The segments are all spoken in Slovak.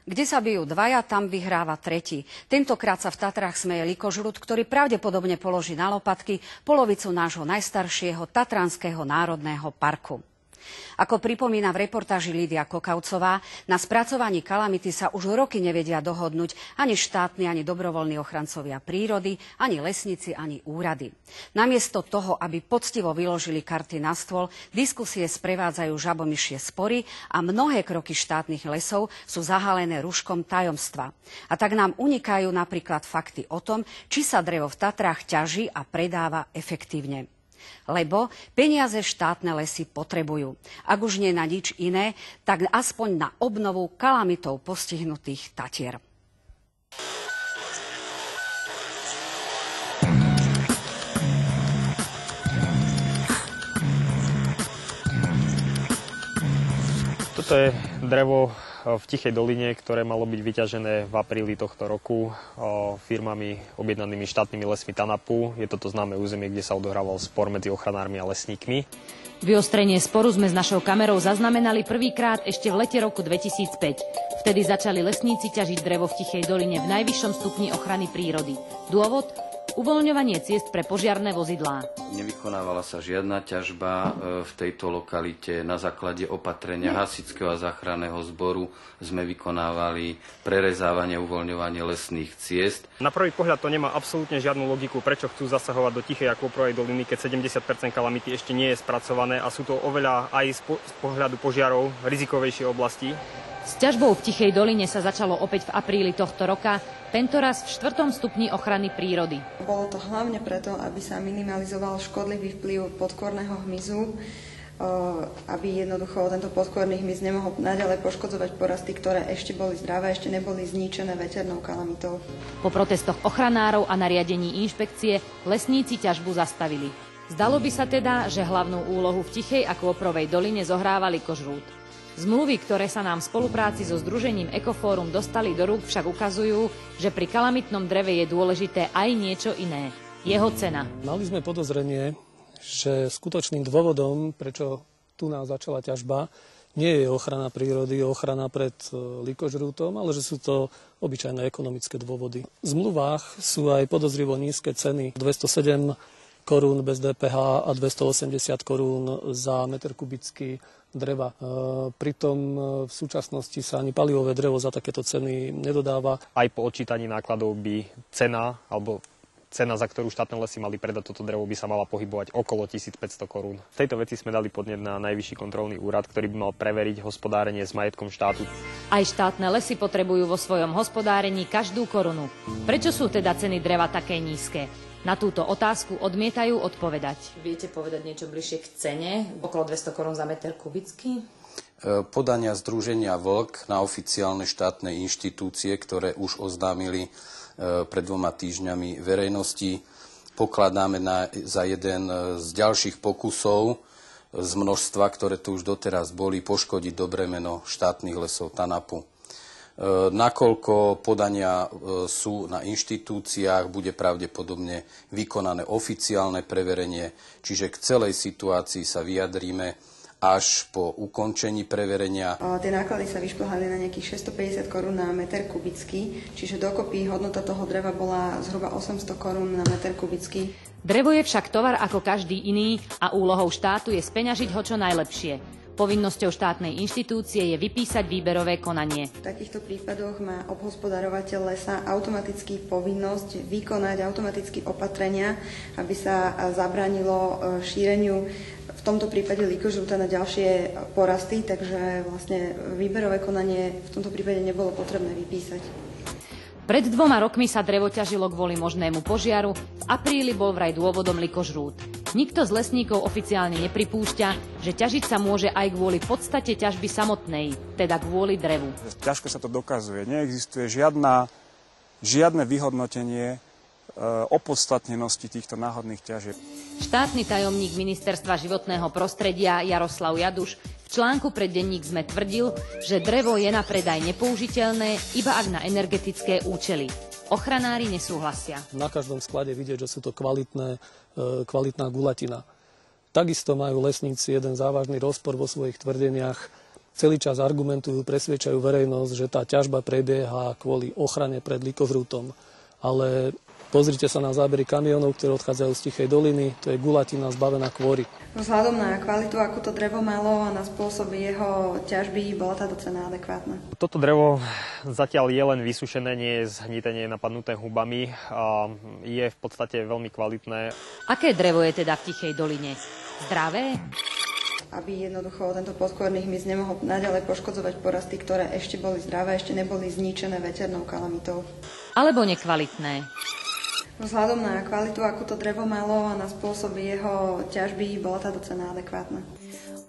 Kde sa bijú dvaja, tam vyhráva tretí. Tentokrát sa v Tatrách smeje likožrút, ktorý pravdepodobne položí na lopatky polovicu nášho najstaršieho Tatranského národného parku. Ako pripomína v reportáži Lídia Kokavcová, na spracovaní kalamity sa už roky nevedia dohodnúť ani štátni, ani dobrovoľní ochrancovia prírody, ani lesníci, ani úrady. Namiesto toho, aby poctivo vyložili karty na stôl, diskusie sprevádzajú žabomyšie spory a mnohé kroky štátnych lesov sú zahalené rúškom tajomstva. A tak nám unikajú napríklad fakty o tom, či sa drevo v Tatrách ťaží a predáva efektívne. Lebo peniaze štátne lesy potrebujú. Ak už nie na nič iné, tak aspoň na obnovu kalamitou postihnutých Tatier. Toto je drevo v Tichej doline, ktoré malo byť vyťažené v apríli tohto roku firmami objednanými štátnymi lesmi TANAPu. Je toto známe územie, kde sa odohrával spor medzi ochranármi a lesníkmi. Vyostrenie sporu sme s našou kamerou zaznamenali prvýkrát ešte v lete roku 2005. Vtedy začali lesníci ťažiť drevo v Tichej doline v najvyššom stupni ochrany prírody. Dôvod? Uvoľňovanie ciest pre požiarne vozidlá. Nevykonávala sa žiadna ťažba v tejto lokalite. Na základe opatrenia hasičského a záchranného zboru sme vykonávali prerezávanie a uvoľňovanie lesných ciest. Na prvý pohľad to nemá absolútne žiadnu logiku, prečo chcú zasahovať do Tichej a Kôprovej doliny, keď 70% kalamity ešte nie je spracované a sú to oveľa aj z pohľadu požiarov rizikovejšie oblasti. S ťažbou v Tichej doline sa začalo opäť v apríli tohto roka, tentoraz v 4. stupni ochrany prírody. Bolo to hlavne preto, aby sa minimalizoval škodlivý vplyv podkôrneho hmyzu, aby jednoducho tento podkôrny hmyz nemohol naďalej poškodzovať porasty, ktoré ešte boli zdravé, ešte neboli zničené veternou kalamitou. Po protestoch ochranárov a nariadení inšpekcie lesníci ťažbu zastavili. Zdalo by sa teda, že hlavnú úlohu v Tichej a Kôprovej doline zohrával likožrút. Zmluvy, ktoré sa nám v spolupráci so združením Ekofórum dostali do rúk, však ukazujú, že pri kalamitnom dreve je dôležité aj niečo iné. Jeho cena. Mali sme podozrenie, že skutočným dôvodom, prečo tu nás začala ťažba, nie je ochrana prírody, ochrana pred likožrútom, ale že sú to obyčajné ekonomické dôvody. V zmluvách sú aj podozrivo nízke ceny. 207 korún bez DPH a 280 korún za meter kubický dreva. Pritom v súčasnosti sa ani palivové drevo za takéto ceny nedodáva. Aj po odčítaní nákladov by cena, za ktorú štátne lesy mali predať toto drevo, by sa mala pohybovať okolo 1500 korún. V tejto veci sme dali podnet na Najvyšší kontrolný úrad, ktorý by mal preveriť hospodárenie s majetkom štátu. Aj štátne lesy potrebujú vo svojom hospodárení každú korunu. Prečo sú teda ceny dreva také nízke? Na túto otázku odmietajú odpovedať. Viete povedať niečo bližšie k cene? Okolo 200 korún za meter kubický? Podania Združenia Vlk na oficiálne štátne inštitúcie, ktoré už oznámili pred 2 týždňami verejnosti, pokladáme za jeden z ďalších pokusov z množstva, ktoré tu už doteraz boli, poškodiť dobré meno štátnych lesov TANAPu. Nakoľko podania sú na inštitúciách, bude pravdepodobne vykonané oficiálne preverenie, čiže k celej situácii sa vyjadríme až po ukončení preverenia. Tie náklady sa vyšplhali na nejakých 650 korún na meter kubický, čiže dokopy hodnota toho dreva bola zhruba 800 korún na meter kubický. Drevo je však tovar ako každý iný a úlohou štátu je speňažiť ho čo najlepšie. Povinnosťou štátnej inštitúcie je vypísať výberové konanie. V takýchto prípadoch má obhospodarovateľ lesa automaticky povinnosť vykonať automaticky opatrenia, aby sa zabránilo šíreniu v tomto prípade likožrúta na ďalšie porasty, takže vlastne výberové konanie v tomto prípade nebolo potrebné vypísať. Pred 2 rokmi sa drevo ťažilo kvôli možnému požiaru, v apríli bol vraj dôvodom likožrút. Nikto z lesníkov oficiálne nepripúšťa, že ťažiť sa môže aj kvôli podstate ťažby samotnej, teda kvôli drevu. Ťažko sa to dokazuje. Neexistuje žiadne vyhodnotenie opodstatnenosti týchto náhodných ťažieb. Štátny tajomník Ministerstva životného prostredia Jaroslav Jaduš v článku pre denník SME tvrdil, že drevo je na predaj nepoužiteľné iba ak na energetické účely. Ochranári nesúhlasia. Na každom sklade vidieť, že sú to kvalitná gulatina. Takisto majú lesníci jeden závažný rozpor vo svojich tvrdeniach celý čas argumentujú, presviečajú verejnosť, že tá ťažba prebieha kvôli ochrane pred likožrútom. Ale pozrite sa na zábery kamionov, ktoré odchádzajú z Tichej doliny, to je gulatina zbavená kôry. Vzhľadom na kvalitu, ako to drevo malo a na spôsob jeho ťažby, bola táto cena adekvátna. Toto drevo zatiaľ je len vysušené, nie je zhnité, nie je napadnuté hubami. Je v podstate veľmi kvalitné. Aké drevo je teda v Tichej doline? Zdravé? Aby jednoducho tento podkôrny hmyz nemohol naďalej poškodzovať porasty, ktoré ešte boli zdravé, ešte neboli zničené veternou kalamitou. Alebo nekvalitné? Vzhľadom na kvalitu, ako to drevo malo a na spôsob jeho ťažby, bola táto cena adekvátna.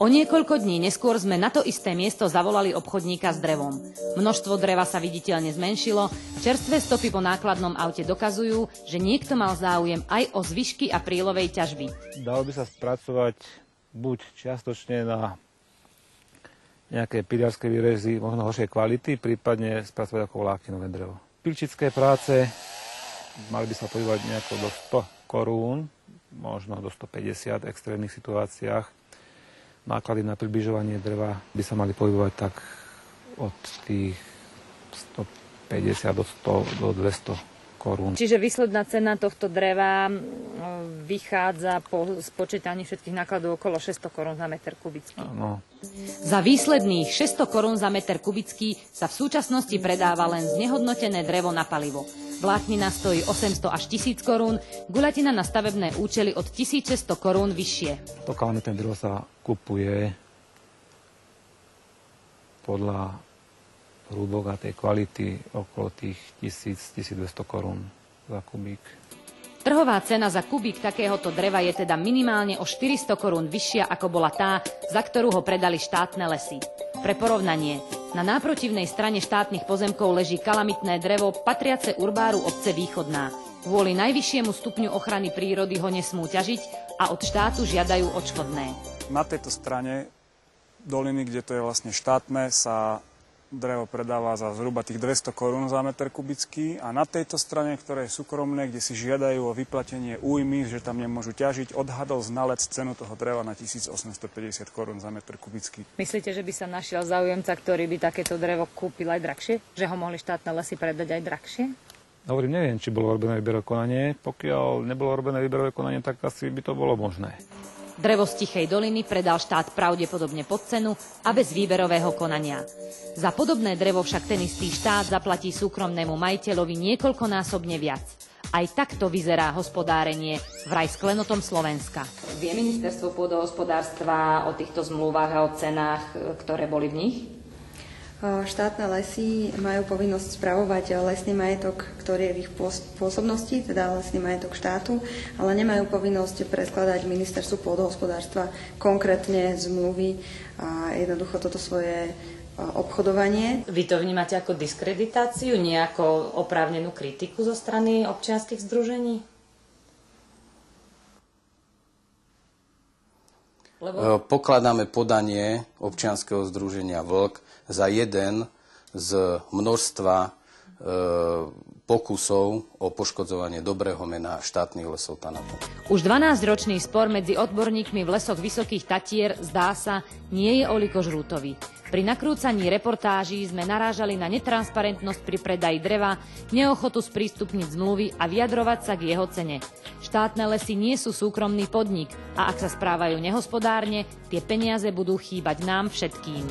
O niekoľko dní neskôr sme na to isté miesto zavolali obchodníka s drevom. Množstvo dreva sa viditeľne zmenšilo, čerstvé stopy po nákladnom aute dokazujú, že niekto mal záujem aj o zvyšky a prílovej ťažby. Dalo by sa spracovať buď čiastočne na nejaké piliarské výrezy, možno horšej kvality, prípadne spracovať ako vlákninové drevo. Pilčické práce mali by sa pohybovať nejako do 100 korún, možno do 150 v extrémnych situáciách. Náklady na približovanie dreva by sa mali pohybovať tak od tých 150 do 100 do 200 korún. Čiže výsledná cena tohto dreva vychádza po spočítaní všetkých nákladov okolo 600 korún za meter kubický. Áno. Za výsledných 600 korún za meter kubický sa v súčasnosti predáva len znehodnotené drevo na palivo. Vláknina stojí 800 až 1000 korún, guľatina na stavebné účely od 1600 korún vyššie. To kalamitné drevo sa kupuje podľa hrúdok a tej kvality okolo tých 1000-1200 korún za kubík. Trhová cena za kubík takéhoto dreva je teda minimálne o 400 korún vyššia, ako bola tá, za ktorú ho predali štátne lesy. Pre porovnanie, na náprotivnej strane štátnych pozemkov leží kalamitné drevo patriace urbáru obce Východná. Kvôli najvyššiemu stupňu ochrany prírody ho nesmú ťažiť a od štátu žiadajú odškodné. Na tejto strane doliny, kde to je vlastne štátne, sa drevo predáva za zhruba tých 200 korún za meter kubický a na tejto strane, ktoré je súkromné, kde si žiadajú o vyplatenie újmy, že tam nemôžu ťažiť, odhadol znalec cenu toho dreva na 1850 korún za meter kubický. Myslíte, že by sa našiel záujemca, ktorý by takéto drevo kúpil aj drahšie? Že ho mohli štátne lesy predať aj drahšie? Hovorím, neviem, či bolo robené výberové konanie. Pokiaľ nebolo robené výberové konanie, tak asi by to bolo možné. Drevo z Tichej doliny predal štát pravdepodobne pod cenu a bez výberového konania. Za podobné drevo však ten istý štát zaplatí súkromnému majiteľovi niekoľkonásobne viac. Aj takto vyzerá hospodárenie vraj s klenotom Slovenska. Vie ministerstvo pôdohospodárstva o týchto zmluvách a o cenách, ktoré boli v nich? Štátne lesy majú povinnosť spravovať lesný majetok, ktorý je v ich pôsobnosti, teda lesný majetok štátu, ale nemajú povinnosť predkladať ministerstvu pôdohospodárstva konkrétne zmluvy a jednoducho toto svoje obchodovanie. Vy to vnímate ako diskreditáciu, nie ako oprávnenú kritiku zo strany občianskych združení? Pokladáme podanie občianskeho združenia Vlk za jeden z množstva pokusov o poškodzovanie dobrého mena štátnych lesov TANAPu. Už 12-ročný spor medzi odborníkmi v lesoch Vysokých Tatier, zdá sa, nie je o likožrútovi. Pri nakrúcaní reportáží sme narážali na netransparentnosť pri predaji dreva, neochotu sprístupniť zmluvy a vyjadrovať sa k jeho cene. Štátne lesy nie sú súkromný podnik a ak sa správajú nehospodárne, tie peniaze budú chýbať nám všetkým.